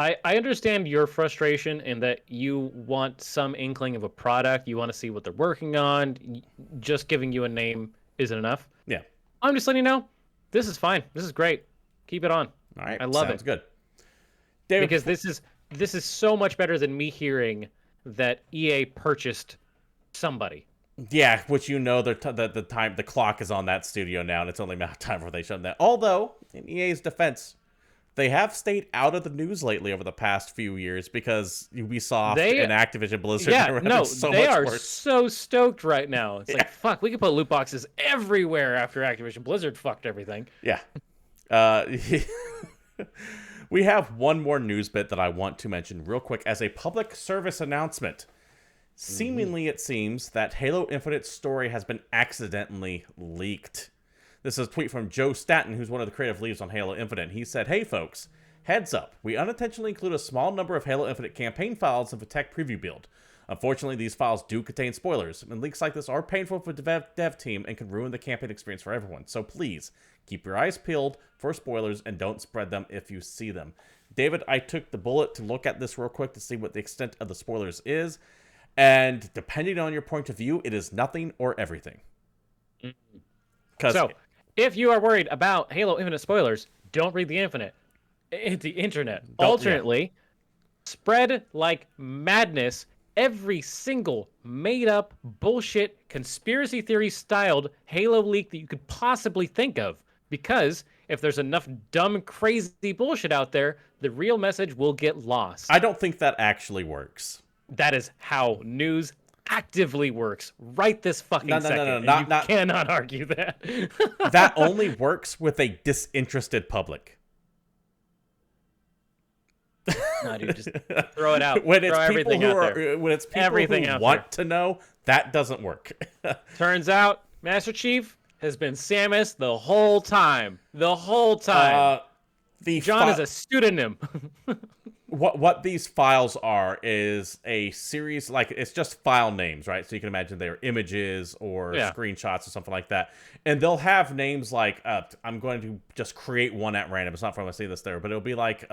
I understand your frustration in that you want some inkling of a product. You want to see what they're working on. Just giving you a name isn't enough. Yeah. I'm just letting you know, this is fine. This is great. Keep it on. All right. I love Sounds it. good. David, Because this is so much better than me hearing that EA purchased somebody. yeah, which the clock is on that studio now, and it's only a matter of time before they shut them down. Although, in EA's defense, they have stayed out of the news lately over the past few years because Ubisoft and Activision Blizzard are having so they much are worse. so stoked right now. It's like, fuck, we could put loot boxes everywhere after Activision Blizzard fucked everything. Yeah. We have one more news bit that I want to mention real quick as a public service announcement. Seemingly, it seems that Halo Infinite's story has been accidentally leaked. This is a tweet from Joe Staten, who's one of the creative leads on Halo Infinite. He said, "Hey folks, heads up, we unintentionally include a small number of Halo Infinite campaign files in the tech preview build. Unfortunately, these files do contain spoilers, and leaks like this are painful for the dev team and can ruin the campaign experience for everyone. So please, keep your eyes peeled for spoilers and don't spread them if you see them." David, I took the bullet to look at this real quick to see what the extent of the spoilers is, and depending on your point of view, it is nothing or everything. So, if you are worried about Halo Infinite spoilers, don't read the internet. Alternately, spread like madness every single made-up bullshit conspiracy theory styled Halo leak that you could possibly think of. Because if there's enough dumb, crazy bullshit out there, the real message will get lost. I don't think that actually works. That is how news actively works right this fucking second. No, you cannot argue that. That only works with a disinterested public. No, dude, just throw it out. When throw it's everything people out there. when it's people Everything who out want to know, that doesn't work. Turns out, Master Chief has been Samus the whole time. The whole time. John is a pseudonym. What these files are is a series, like, it's just file names, right? So you can imagine they're images or screenshots or something like that. And they'll have names like, I'm going to just create one at random. It's not from I see this there, but it'll be like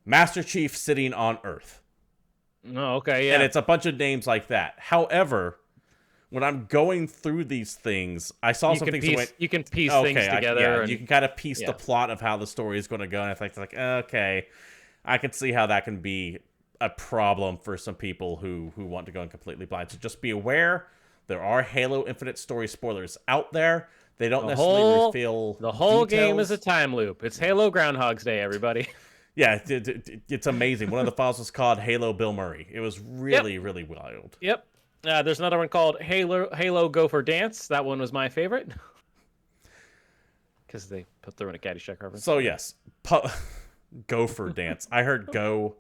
Master Chief sitting on Earth. Oh, okay, yeah. And it's a bunch of names like that. However, when I'm going through these things, I saw some things that went... You can piece things together. You can kind of piece the plot of how the story is going to go. And it's like, okay, I can see how that can be a problem for some people who want to go in completely blind. So just be aware, there are Halo Infinite story spoilers out there. They don't necessarily reveal the whole details. game is a time loop. It's Halo Groundhog's Day, everybody. Yeah, it's amazing. One of the files was called Halo Bill Murray. It was really, really wild. Yep. There's another one called Halo Go for Dance. That one was my favorite. Because they put through in a Caddyshack reference. So, yes. Go for dance. I heard go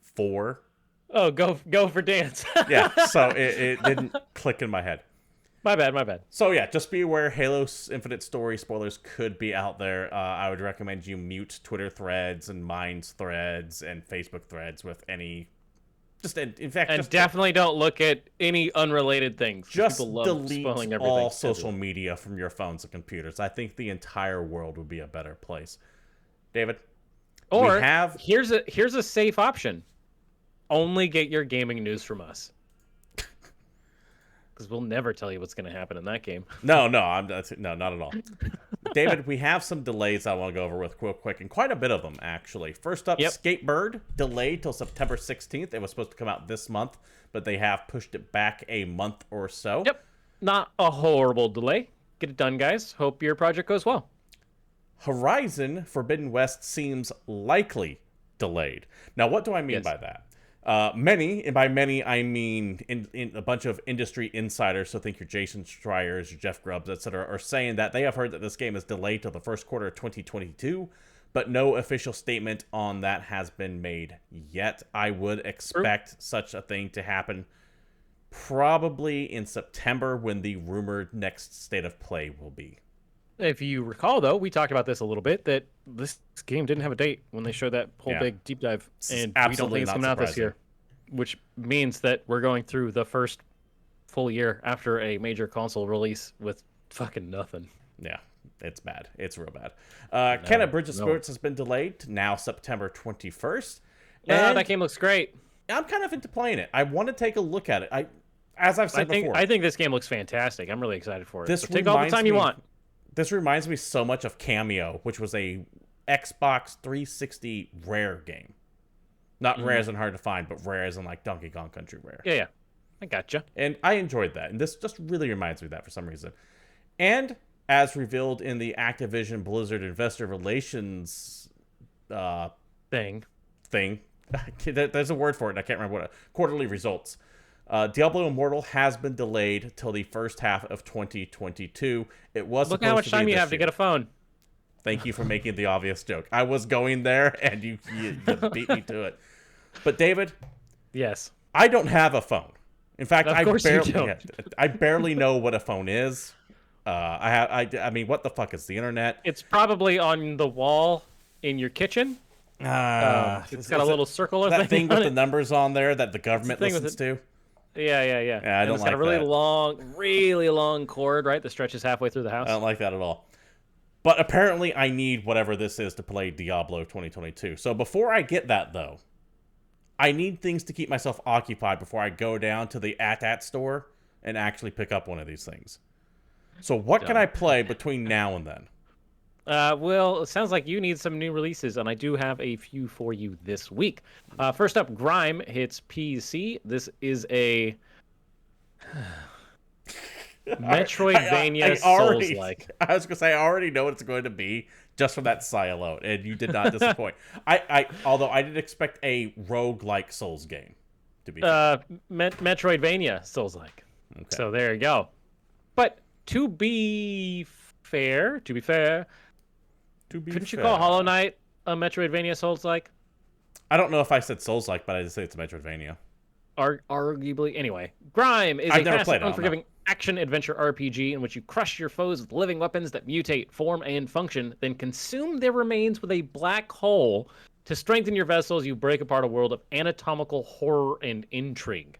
for. Oh, go for dance. Yeah, so it didn't click in my head. My bad. So yeah, just be aware Halo Infinite story spoilers could be out there. I would recommend you mute Twitter threads and Minds threads and Facebook threads with any... definitely don't look at any unrelated things. Just delete all social media from your phones and computers. I think the entire world would be a better place. David? Or here's a safe option. Only get your gaming news from us. Because we'll never tell you what's going to happen in that game. No, not at all. David, we have some delays I want to go over with real quick, and quite a bit of them, actually. First up, Skatebird, delayed till September 16th. It was supposed to come out this month, but they have pushed it back a month or so. Yep. Not a horrible delay. Get it done, guys. Hope your project goes well. Horizon Forbidden West seems likely delayed. Now, what do I mean by that? Many, and by many I mean in a bunch of industry insiders, so think your Jason Schreiers, your Jeff Grubbs, etc., are saying that they have heard that this game is delayed till the first quarter of 2022, but no official statement on that has been made yet. I would expect such a thing to happen probably in September when the rumored next state of play will be. If you recall, though, we talked about this a little bit, that this game didn't have a date when they showed that whole big deep dive, and we don't think it's coming out this year, which means that we're going through the first full year after a major console release with fucking nothing. Yeah, It's bad. It's real bad. Kenna Bridge of Spirits has been delayed to now September 21st. No, that game looks great. I'm kind of into playing it. I want to take a look at it. As I've said before, I think this game looks fantastic. I'm really excited for it. So take all the time you want. This reminds me so much of Cameo, which was a Xbox 360 Rare game. Not rare as in hard to find, but rare as in like Donkey Kong Country Rare. Yeah. I gotcha. And I enjoyed that. And this just really reminds me of that for some reason. And as revealed in the Activision Blizzard Investor Relations thing. There's a word for it, and I can't remember what. Quarterly results. Diablo Immortal has been delayed till the first half of 2022. It was Look how much time you have to get a phone. Thank you for making the obvious joke. I was going there, and you beat me to it. But David, yes, I don't have a phone. In fact, I barely know what a phone is. I mean, what the fuck is the internet? It's probably on the wall in your kitchen. It's got a little circular thing with the numbers on there that the government listens to. Yeah. I don't like that. It's got a really long cord, right, that stretches halfway through the house. I don't like that at all. But apparently I need whatever this is to play Diablo 2022. So before I get that, though, I need things to keep myself occupied before I go down to the AT-AT store and actually pick up one of these things. So what can I play between now and then? Well, it sounds like you need some new releases, and I do have a few for you this week. First up, Grime hits PC. This is a Metroidvania Souls-like. I was going to say, I already know what it's going to be just from that sigh alone, and you did not disappoint. Although I did expect a roguelike Souls game to be. Metroidvania Souls-like. Okay. So there you go. But to be fair, couldn't you call Hollow Knight a Metroidvania Souls-like? I don't know if I said Souls-like, but I just say it's a Metroidvania. Arguably. Anyway, Grime is a fast, unforgiving action-adventure RPG in which you crush your foes with living weapons that mutate, form, and function, then consume their remains with a black hole. To strengthen your vessels, you break apart a world of anatomical horror and intrigue.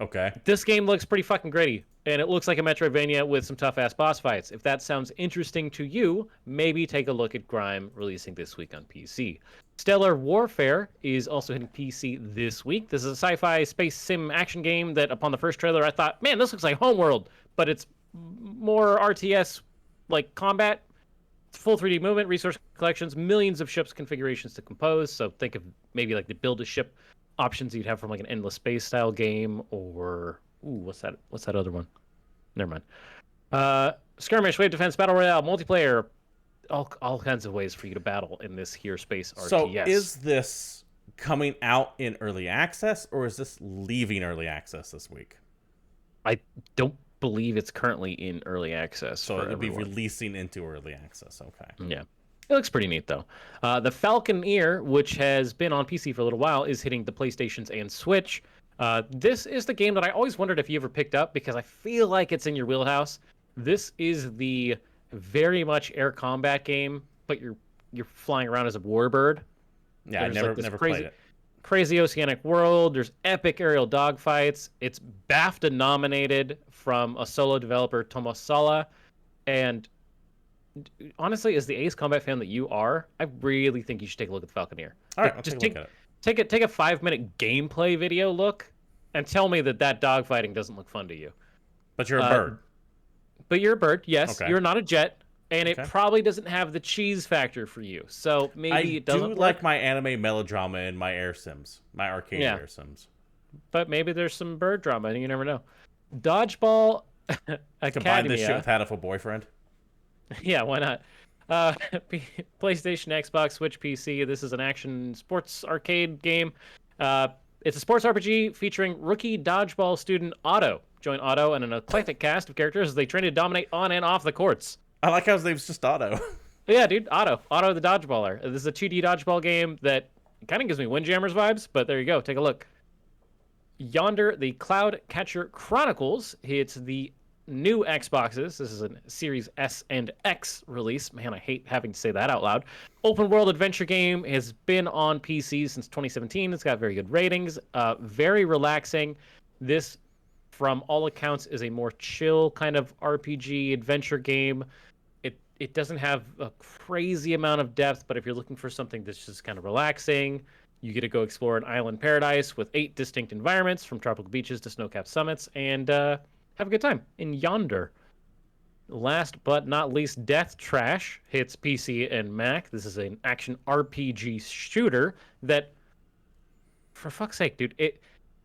Okay. This game looks pretty fucking gritty, and it looks like a Metroidvania with some tough-ass boss fights. If that sounds interesting to you, maybe take a look at Grime releasing this week on PC. Stellar Warfare is also hitting PC this week. This is a sci-fi space sim action game that, upon the first trailer, I thought, man, this looks like Homeworld, but it's more RTS like combat. It's full 3D movement, resource collections, millions of ships configurations to compose. So think of maybe like the build-a-ship options you'd have from like an Endless Space style game, or what's that other one? Never mind. Skirmish, wave defense, battle royale, multiplayer. All kinds of ways for you to battle in this here space RTS. So is this coming out in early access, or is this leaving early access this week? I don't believe it's currently in early access. So it'll be releasing into early access. Okay. Yeah. It looks pretty neat, though. The Falconeer, which has been on PC for a little while, is hitting the PlayStations and Switch. This is the game that I always wondered if you ever picked up, because I feel like it's in your wheelhouse. This is the very much air combat game, but you're flying around as a warbird. Yeah, I never played it. Crazy oceanic world. There's epic aerial dogfights. It's BAFTA nominated from a solo developer, Tomosala. And honestly, as the Ace Combat fan that you are, I really think you should take a look at the Falconeer. All right, just take a look at it. Take a 5-minute gameplay video look and tell me that dogfighting doesn't look fun to you. But you're a bird. But you're a bird, yes. Okay. You're not a jet, and it probably doesn't have the cheese factor for you. So maybe it doesn't I do like my anime melodrama and my air sims, my arcade air sims. But maybe there's some bird drama, and you never know. Dodgeball Academia. Combine this shit with Hatful Boyfriend. Yeah, why not? PlayStation, Xbox, Switch, PC. This is an action sports arcade game. It's a sports RPG featuring rookie dodgeball student Otto. Join Otto and an eclectic cast of characters as they train to dominate on and off the courts. I like how his name's just Otto. Yeah, dude, Otto the dodgeballer. This is a 2D dodgeball game that kind of gives me Windjammers vibes, but there you go. Take a look. Yonder, the Cloud Catcher Chronicles hits the new Xboxes. This is a Series S and X release. Man, I hate having to say that out loud. Open world adventure game has been on PC since 2017. It's got very good ratings. Very relaxing. This, from all accounts, is a more chill kind of RPG adventure game. it doesn't have a crazy amount of depth, but if you're looking for something that's just kind of relaxing, you get to go explore an island paradise with 8 distinct environments, from tropical beaches to snow-capped summits, and have a good time in Yonder. Last but not least, Death Trash hits PC and Mac. This is an action RPG shooter that, for fuck's sake, dude,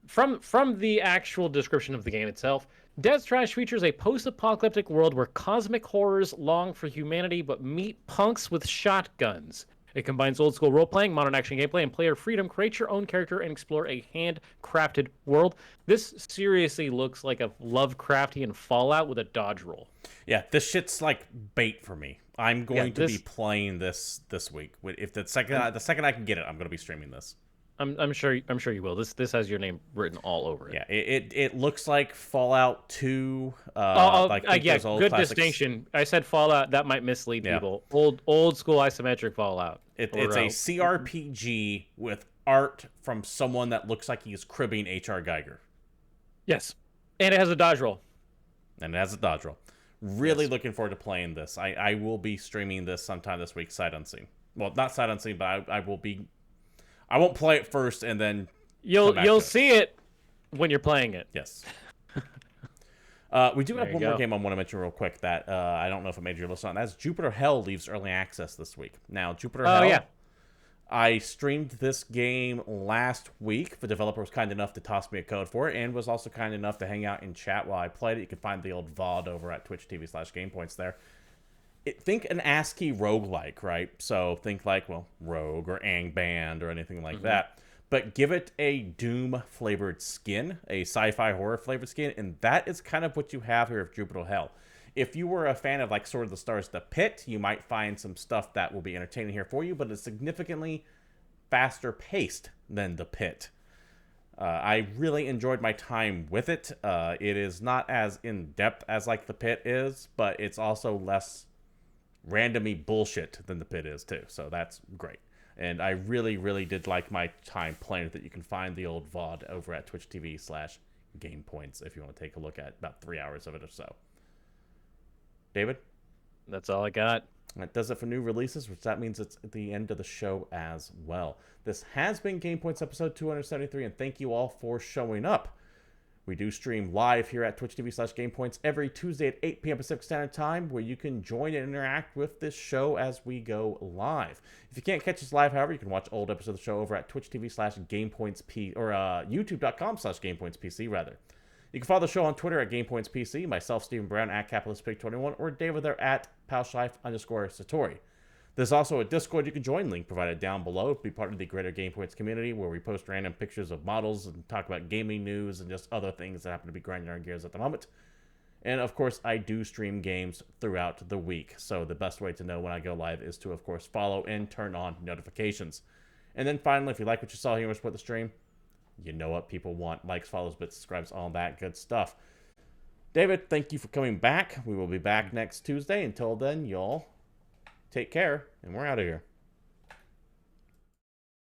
from the actual description of the game itself, Death Trash features a post-apocalyptic world where cosmic horrors long for humanity but meet punks with shotguns. It combines old-school role-playing, modern action gameplay, and player freedom. Create your own character and explore a handcrafted world. This seriously looks like a Lovecraftian Fallout with a dodge roll. Yeah, this shit's like bait for me. I'm going to be playing this week. If the second I can get it, I'm going to be streaming this. I'm sure you will. This has your name written all over it. Yeah, it looks like Fallout 2. Yeah, good classics. Distinction. I said Fallout. That might mislead people. Old school isometric Fallout. It's a CRPG with art from someone that looks like he's cribbing H.R. Geiger. Yes, and it has a dodge roll. Really looking forward to playing this. I will be streaming this sometime this week, sight unseen. Well, not sight unseen, but I will be. I won't play it first, and then you'll see it when you're playing it. Yes. We do have one more game I want to mention real quick that I don't know if it made your list on. That's Jupiter Hell leaves early access this week. Now, Jupiter Hell. Yeah. I streamed this game last week. The developer was kind enough to toss me a code for it, and was also kind enough to hang out in chat while I played it. You can find the old VOD over at twitch.tv/GamePoints there. Think an ASCII roguelike, right? So think like, well, Rogue or Angband or anything like that. But give it a Doom-flavored skin, a sci-fi horror-flavored skin, and that is kind of what you have here of Jupiter Hell. If you were a fan of like Sword of the Stars, The Pit, you might find some stuff that will be entertaining here for you, but it's significantly faster paced than The Pit. I really enjoyed my time with it. It is not as in-depth as like The Pit is, but it's also less randomy bullshit than The Pit is too, so that's great. And I really, really did like my time playing with it. You can find the old VOD over at twitch.tv/GamePoints if you want to take a look at about 3 hours of it or so. David? That's all I got. That does it for new releases, which that means it's the end of the show as well. This has been GamePoints episode 273, and thank you all for showing up. We do stream live here at twitch.tv/GamePoints every Tuesday at 8 p.m. Pacific Standard Time, where you can join and interact with this show as we go live. If you can't catch us live, however, you can watch old episodes of the show over at twitch.tv/GamePointsP or youtube.com/GamePointsPC rather. You can follow the show on Twitter at GamePointsPC, myself, Stephen Brown, at CapitalistPig21, or David there at Palshlife_Satori. There's also a Discord you can join, link provided down below, to be part of the greater GamePoints community, where we post random pictures of models and talk about gaming news and just other things that happen to be grinding our gears at the moment. And of course, I do stream games throughout the week, so the best way to know when I go live is to, of course, follow and turn on notifications. And then finally, if you like what you saw here and support the stream, you know what people want: likes, follows, bits, subscribes, all that good stuff. David, thank you for coming back. We will be back next Tuesday. Until then, y'all take care, and we're out of here.